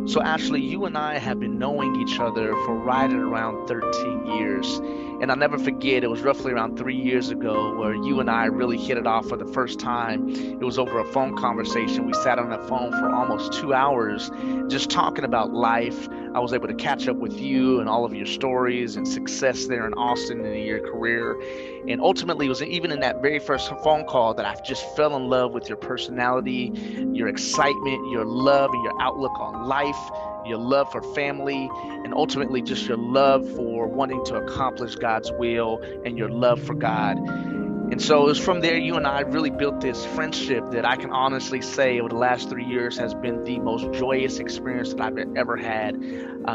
So, Ashley, you and I have been knowing each other for right at around 13 years. And I'll never forget, it was roughly around 3 years ago where you and I really hit it off for the first time. It was over a phone conversation. We sat on the phone for almost 2 hours just talking about life. I was able to catch up with you and all of your stories and success there in Austin and in your career. And ultimately, it was even in that very first phone call that I just fell in love with your personality, your excitement, your love, and your outlook on life, your love for family, and ultimately just your love for wanting to accomplish God's will and your love for God. And so it was from there you and I really built this friendship that I can honestly say over the last 3 years has been the most joyous experience that I've ever had,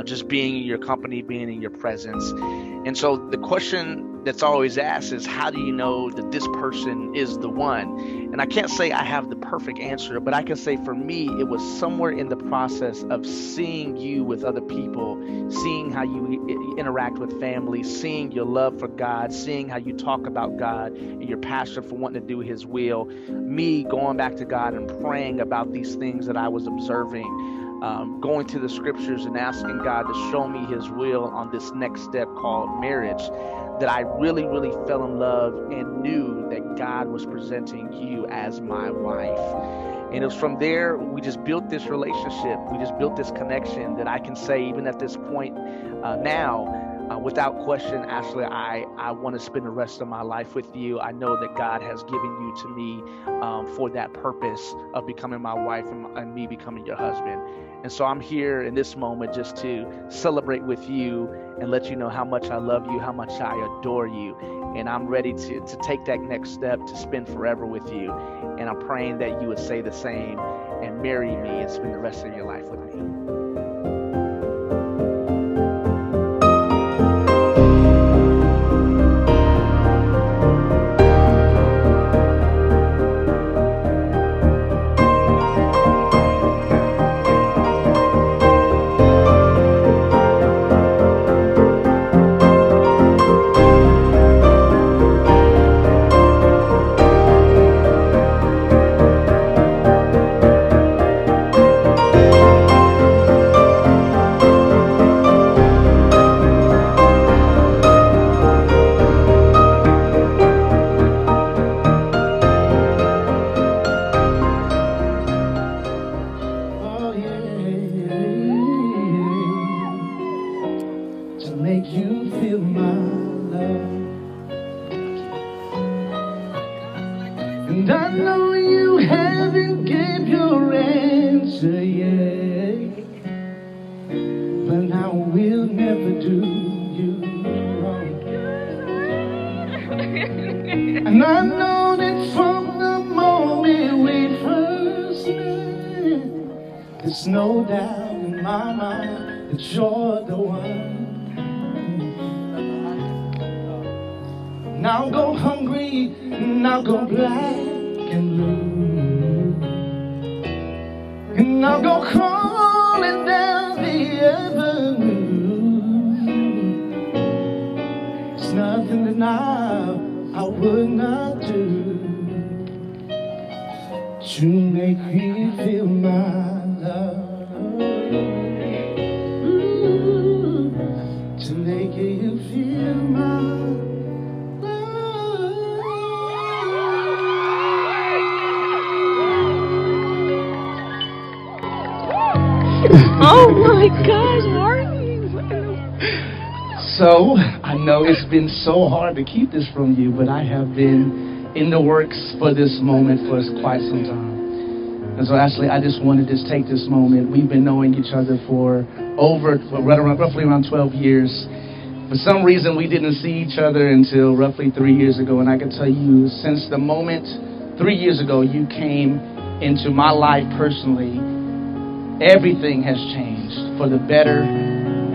just being in your company, being in your presence. And so the question that's always asked is, how do you know that this person is the one? And I can't say I have the perfect answer, but I can say for me, it was somewhere in the process of seeing you with other people, seeing how you interact with family, seeing your love for God, seeing how you talk about God and your passion for wanting to do His will, me going back to God and praying about these things that I was observing, going to the scriptures and asking God to show me His will on this next step called marriage, that I really, really fell in love and knew that God was presenting you as my wife. And it was from there we just built this relationship. We just built this connection that I can say, even at this point now, without question, Ashley, I want to spend the rest of my life with you. I know that God has given you to me for that purpose of becoming my wife and me becoming your husband. And so I'm here in this moment just to celebrate with you and let you know how much I love you, how much I adore you. And I'm ready to take that next step to spend forever with you. And I'm praying that you would say the same and marry me and spend the rest of your life with me. Oh yeah, to make you feel my love. And I know you haven't gave your answer yet, but I will never do you wrong. And I know that from the moment we first met, there's no doubt in my mind that you're the one. Now go hungry, now go black and blue, and I'll go crawling down the avenue. It's nothing that I would not do to make me feel my love. Ooh, to make you feel my love. Oh my gosh, Harvey. So, I know it's been so hard to keep this from you, but I have been in the works for this moment for quite some time. And so, Ashley, I just wanted to take this moment. We've been knowing each other for roughly around 12 years. For some reason, we didn't see each other until roughly 3 years ago. And I can tell you, since the moment 3 years ago you came into my life personally, everything has changed for the better.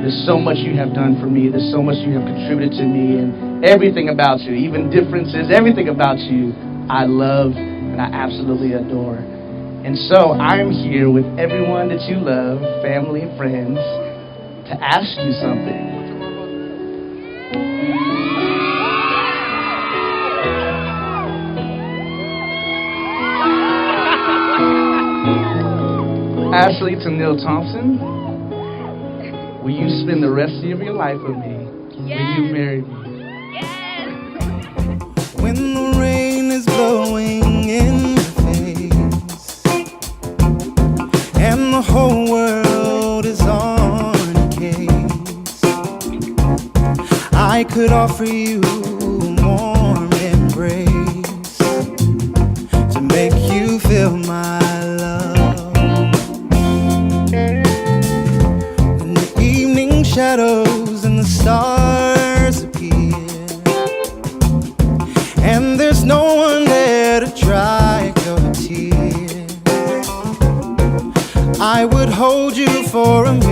There's so much you have done for me. There's so much you have contributed to me. And everything about you, even differences, everything about you, I love and I absolutely adore. And so I'm here with everyone that you love, family and friends, to ask you something. Ashley to Neil Thompson, Will you spend the rest of your life with me? Yes. Will you marry me? Yes. When the rain is blowing in your face and the whole world is on your case, I could offer you a warm embrace to make you feel my love. When the evening shadows and the stars appear and there's no one there to dry your tears, I would hold you for a minute